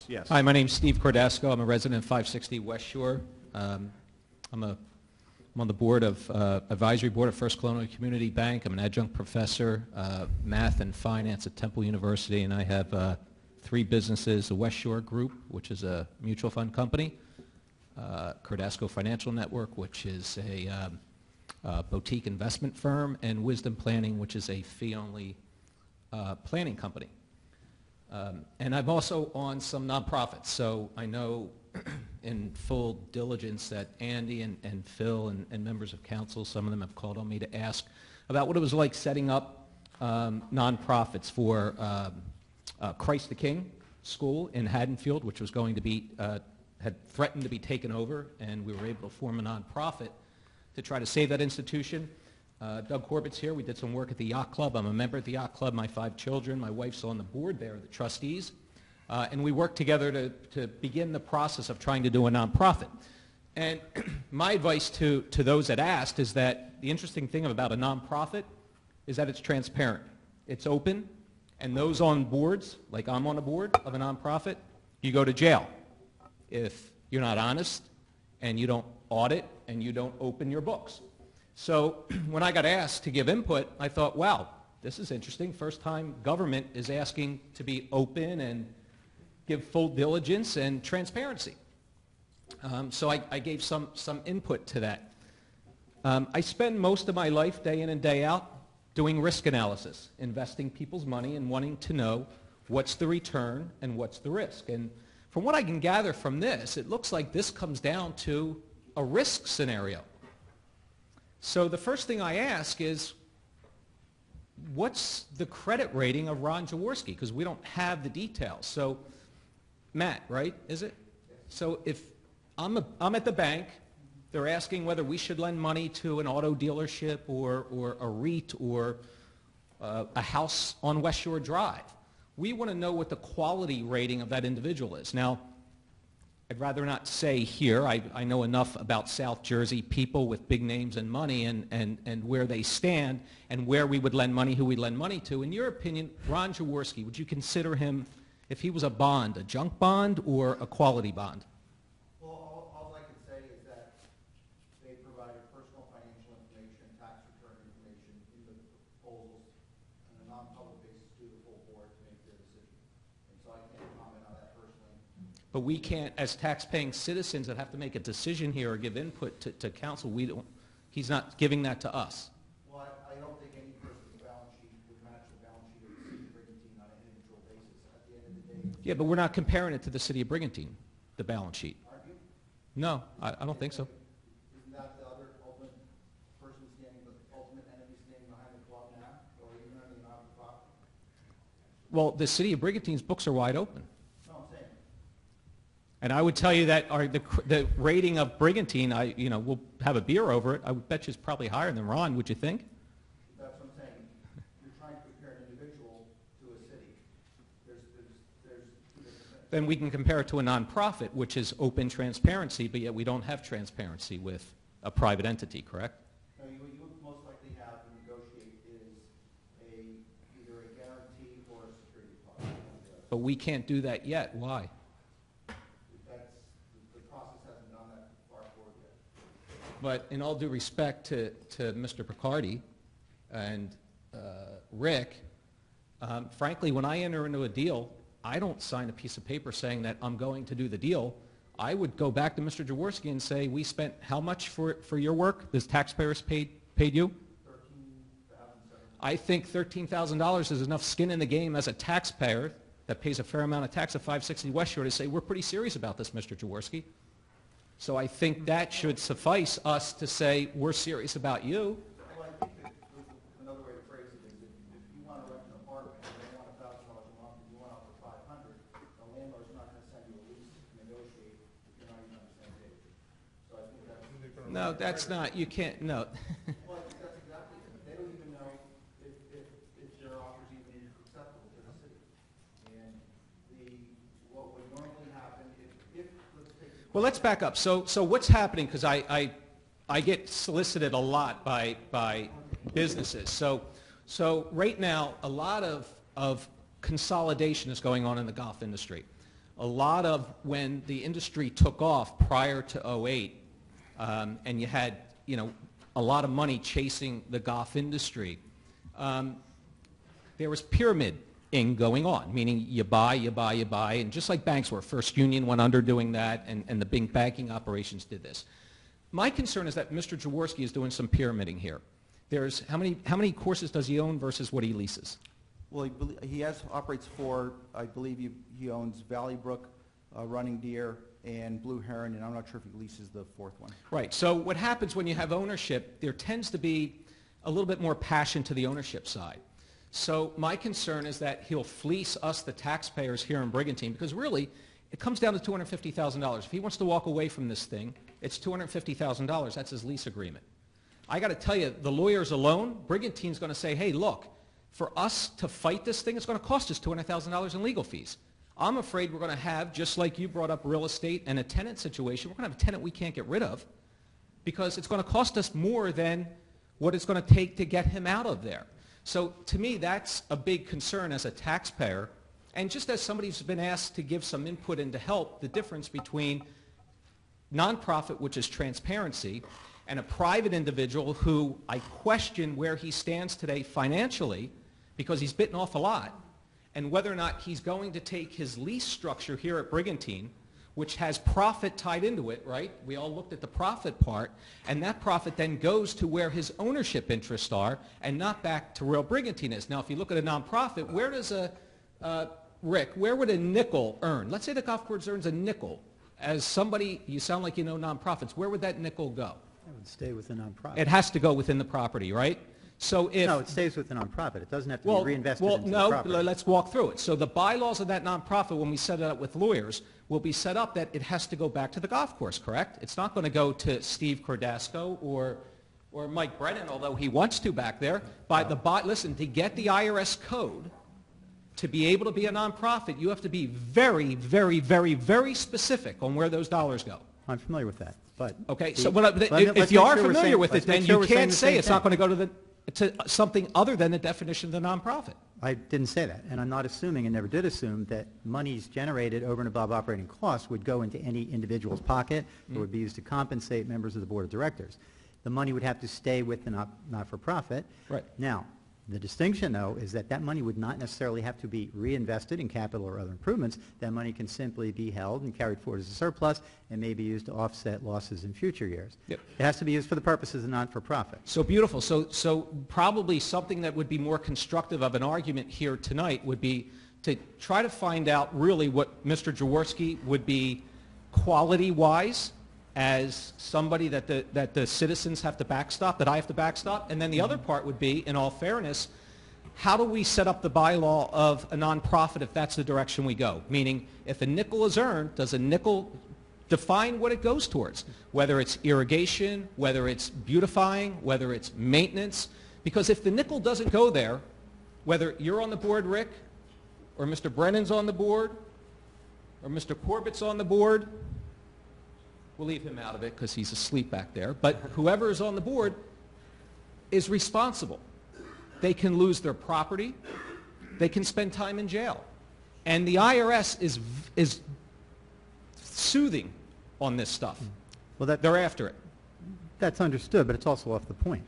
Yes. Hi, my name's Steve Cordasco. I'm a resident of 560 West Shore. I'm on the board of advisory board of First Colonial Community Bank. I'm an adjunct professor, math and finance at Temple University, and I have 3 businesses: the West Shore Group, which is a mutual fund company; Cordasco Financial Network, which is a boutique investment firm; and Wisdom Planning, which is a fee-only planning company. And I'm also on some nonprofits, so I know in full diligence that Andy and Phil and members of council, some of them have called on me to ask about what it was like setting up nonprofits for Christ the King School in Haddonfield, which was going to be, had threatened to be taken over, and we were able to form a nonprofit to try to save that institution. Doug Corbett's here. We did some work at the Yacht Club. I'm a member at the Yacht Club. My 5 children. My wife's on the board there, the trustees. And we worked together to begin the process of trying to do a nonprofit. And my advice to those that asked is that the interesting thing about a nonprofit is that it's transparent. It's open. And those on boards, like I'm on a board of a nonprofit, you go to jail if you're not honest and you don't audit and you don't open your books. So when I got asked to give input, I thought, wow, this is interesting. First time government is asking to be open and give full diligence and transparency. So I gave some input to that. I spend most of my life, day in and day out, doing risk analysis, investing people's money and wanting to know what's the return and what's the risk. And from what I can gather from this, it looks like this comes down to a risk scenario. So the first thing I ask is, what's the credit rating of Ron Jaworski? Because we don't have the details. So, Matt, right, is it? So if I'm at the bank, they're asking whether we should lend money to an auto dealership or a REIT or a house on West Shore Drive. We want to know what the quality rating of that individual is. Now, I'd rather not say here. I know enough about South Jersey people with big names and money and where they stand and where we would lend money, who we lend money to. In your opinion, Ron Jaworski, would you consider him, if he was a bond, a junk bond or a quality bond? Well, all I can say is that they provided personal financial information, tax return information in the proposals on a non-public basis to the full board to make their decision. And so I can't comment on that personally. But we can't, as tax-paying citizens that have to make a decision here or give input to council, he's not giving that to us. Well, I don't think any person's balance sheet would match the balance sheet of the city of Brigantine on an individual basis. At the end of the day, Yeah, but we're not comparing it to the city of Brigantine, the balance sheet. aren't you? No, I don't think so. Isn't that the other ultimate person standing, the ultimate entity standing behind the club now, or even under the not-for-profit? Well, the city of Brigantine's books are wide open. No, I'm saying. And I would tell you that the rating of Brigantine, we'll have a beer over it. I would bet you it's probably higher than Ron, would you think? That's what I'm saying. You're trying to compare an individual to a city. There's two different things. Then we can compare it to a nonprofit, which is open transparency, but yet we don't have transparency with a private entity, correct? No, you would most likely have to negotiate is either a guarantee or a security deposit. But we can't do that yet. Why? The process hasn't gone that far forward yet. But in all due respect to Mr. Picardi and Rick, frankly, when I enter into a deal, I don't sign a piece of paper saying that I'm going to do the deal. I would go back to Mr. Jaworski and say, we spent how much for your work? Does taxpayers paid you? $13,700. I think $13,000 is enough skin in the game as a taxpayer that pays a fair amount of tax at 560 West Shore to say, we're pretty serious about this, Mr. Jaworski. So I think that should suffice us to say, we're serious about you. Well, I think that another way to phrase it is if you want to rent an apartment and they want $1,000 a month and you want out for $500, the landlord's not going to send you a lease to negotiate if you're not even on the same page. So I think that's... No, that's not, you can't, no. Well, I think that's exactly it. They don't even know if their offer's even acceptable to the city. And what would normally happen if let's take... Well, let's back up. So what's happening, because I get solicited a lot by businesses. So right now, a lot of consolidation is going on in the golf industry. a lot of when the industry took off prior to '08, and you had, a lot of money chasing the golf industry, there was pyramiding going on, meaning you buy, and just like banks were, First Union went under doing that, and the big banking operations did this. My concern is that Mr. Jaworski is doing some pyramiding here. There's how many courses does he own versus what he leases? Well, he operates 4. I believe he owns Valley Brook, Running Deer, and Blue Heron, and I'm not sure if he leases the 4th one. Right. So what happens when you have ownership, there tends to be a little bit more passion to the ownership side. So my concern is that he'll fleece us, the taxpayers here in Brigantine, because really it comes down to $250,000. If he wants to walk away from this thing, it's $250,000. That's his lease agreement. I got to tell you, the lawyers alone, Brigantine's going to say, hey, look, for us to fight this thing, it's going to cost us $200,000 in legal fees. I'm afraid we're going to have, just like you brought up real estate and a tenant situation, we're going to have a tenant we can't get rid of because it's going to cost us more than what it's going to take to get him out of there. So to me, that's a big concern as a taxpayer. And just as somebody who's been asked to give some input and to help, the difference between nonprofit, which is transparency, and a private individual who I question where he stands today financially because he's bitten off a lot, and whether or not he's going to take his lease structure here at Brigantine, which has profit tied into it, right? We all looked at the profit part, and that profit then goes to where his ownership interests are and not back to where Brigantine is. Now, if you look at a nonprofit, where does Rick, where would a nickel earn? Let's say the golf course earns a nickel. As somebody, you sound like you know nonprofits, where would that nickel go? It would stay with the nonprofit. It has to go within the property, right? So if No, it stays with the nonprofit. It doesn't have to be reinvested into the property. Well, no, let's walk through it. So the bylaws of that nonprofit, when we set it up with lawyers, will be set up that it has to go back to the golf course, correct? It's not going to go to Steve Cordasco or Mike Brennan, although he wants to back there. Listen, to get the IRS code, to be able to be a nonprofit, you have to be very, very, very, very specific on where those dollars go. I'm familiar with that. But okay, so if you are familiar with it, then you can't say it's not going to go to something other than the definition of the nonprofit. I didn't say that, and I'm not assuming and never did assume that monies generated over and above operating costs would go into any individual's pocket or would be used to compensate members of the board of directors. The money would have to stay with the not-for-profit. Right. Now, the distinction, though, is that that money would not necessarily have to be reinvested in capital or other improvements. That money can simply be held and carried forward as a surplus and may be used to offset losses in future years. Yep. It has to be used for the purposes of not-for-profit. So beautiful. So probably something that would be more constructive of an argument here tonight would be to try to find out really what Mr. Jaworski would be quality-wise as somebody that the citizens have to backstop, that I have to backstop. And then the other part would be, in all fairness, how do we set up the bylaw of a nonprofit if that's the direction we go? Meaning, if a nickel is earned, does a nickel define what it goes towards? Whether it's irrigation, whether it's beautifying, whether it's maintenance. Because if the nickel doesn't go there, whether you're on the board, Rick, or Mr. Brennan's on the board, or Mr. Corbett's on the board, we'll leave him out of it because he's asleep back there. But whoever is on the board is responsible. They can lose their property. They can spend time in jail. And the IRS is soothing on this stuff. Well, they're after it. That's understood, but it's also off the point.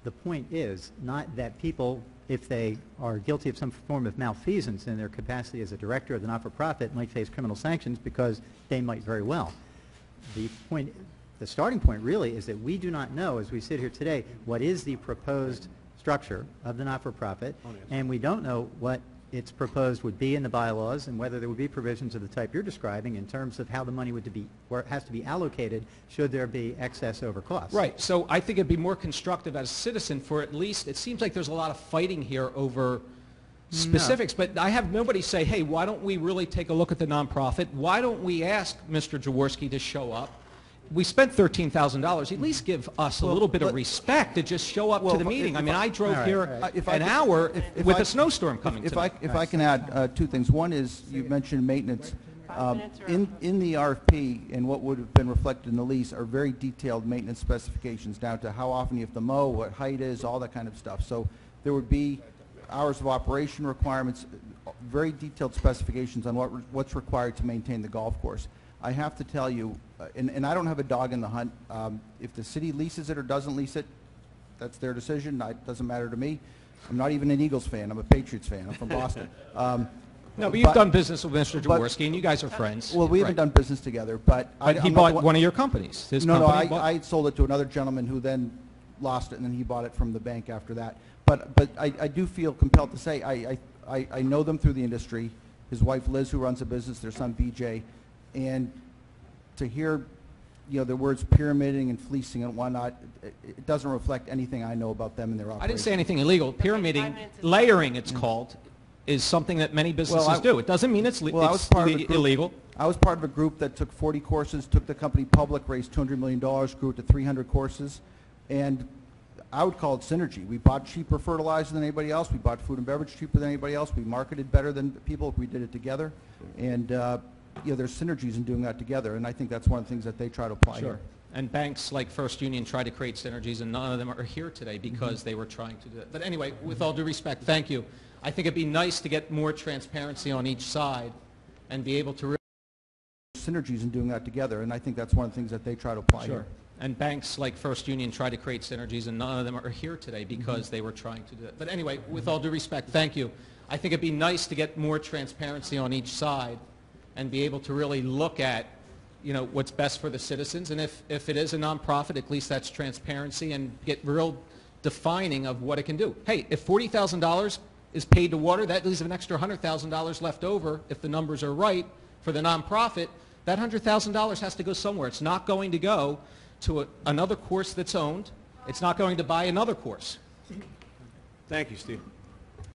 The point is not that people, if they are guilty of some form of malfeasance in their capacity as a director of the not-for-profit, might face criminal sanctions because they might very well. The starting point really is that we do not know, as we sit here today, what is the proposed structure of the not-for-profit, and we don't know what its proposed would be in the bylaws and whether there would be provisions of the type you're describing in terms of how the money would be, where it has to be allocated should there be excess over costs. Right. So I think it'd be more constructive as a citizen for at least, it seems like there's a lot of fighting here over specifics, but I have nobody say, hey, why don't we really take a look at the nonprofit? Why don't we ask Mr. Jaworski to show up? We spent $13,000. At least give us a little bit of respect to just show up to the meeting. I mean, I drove here an hour with a snowstorm coming tonight. If I can add 2 things. One is you mentioned maintenance. In the RFP and what would have been reflected in the lease are very detailed maintenance specifications down to how often you have to mow, what height is, all that kind of stuff. So there would be hours of operation requirements. very detailed specifications on what's required to maintain the golf course. I have to tell you, and I don't have a dog in the hunt. If the city leases it or doesn't lease it, that's their decision. It doesn't matter to me. I'm not even an Eagles fan. I'm a Patriots fan. I'm from Boston. No, but you've done business with Mr. Jaworski, and you guys are friends. Well, we haven't done business together, but he bought one of your companies. His no, company no, I sold it to another gentleman who then lost it, and then he bought it from the bank after that. But I do feel compelled to say I know them through the industry. His wife Liz, who runs a business, their son BJ, and to hear, you know, the words pyramiding and fleecing and whatnot, it doesn't reflect anything I know about them and their operation. I didn't say anything illegal. Pyramiding, layering, it's called, is something that many businesses do. It doesn't mean it's illegal. I was part of a group that took 40 courses, took the company public, raised $200 million, grew it to 300 courses, and I would call it synergy. We bought cheaper fertilizer than anybody else. We bought food and beverage cheaper than anybody else. We marketed better than people if we did it together. And you know, there's synergies in doing that together, and I think that's one of the things that they try to apply here. And banks like First Union try to create synergies, and none of them are here today because they were trying to do that. But anyway, with all due respect, thank you. I think it'd be nice to get more transparency on each side and be able to really synergies in doing that together, and I think that's one of the things that they try to apply here. And banks like First Union try to create synergies, and none of them are here today because they were trying to do that. But anyway, with all due respect, thank you. I think it'd be nice to get more transparency on each side and be able to really look at, you know, what's best for the citizens. And if it is a nonprofit, at least that's transparency and get real defining of what it can do. Hey, if $40,000 is paid to water, that leaves an extra $100,000 left over if the numbers are right for the nonprofit. That $100,000 has to go somewhere. It's not going to go to another course that's owned. It's not going to buy another course. Thank you, Steve.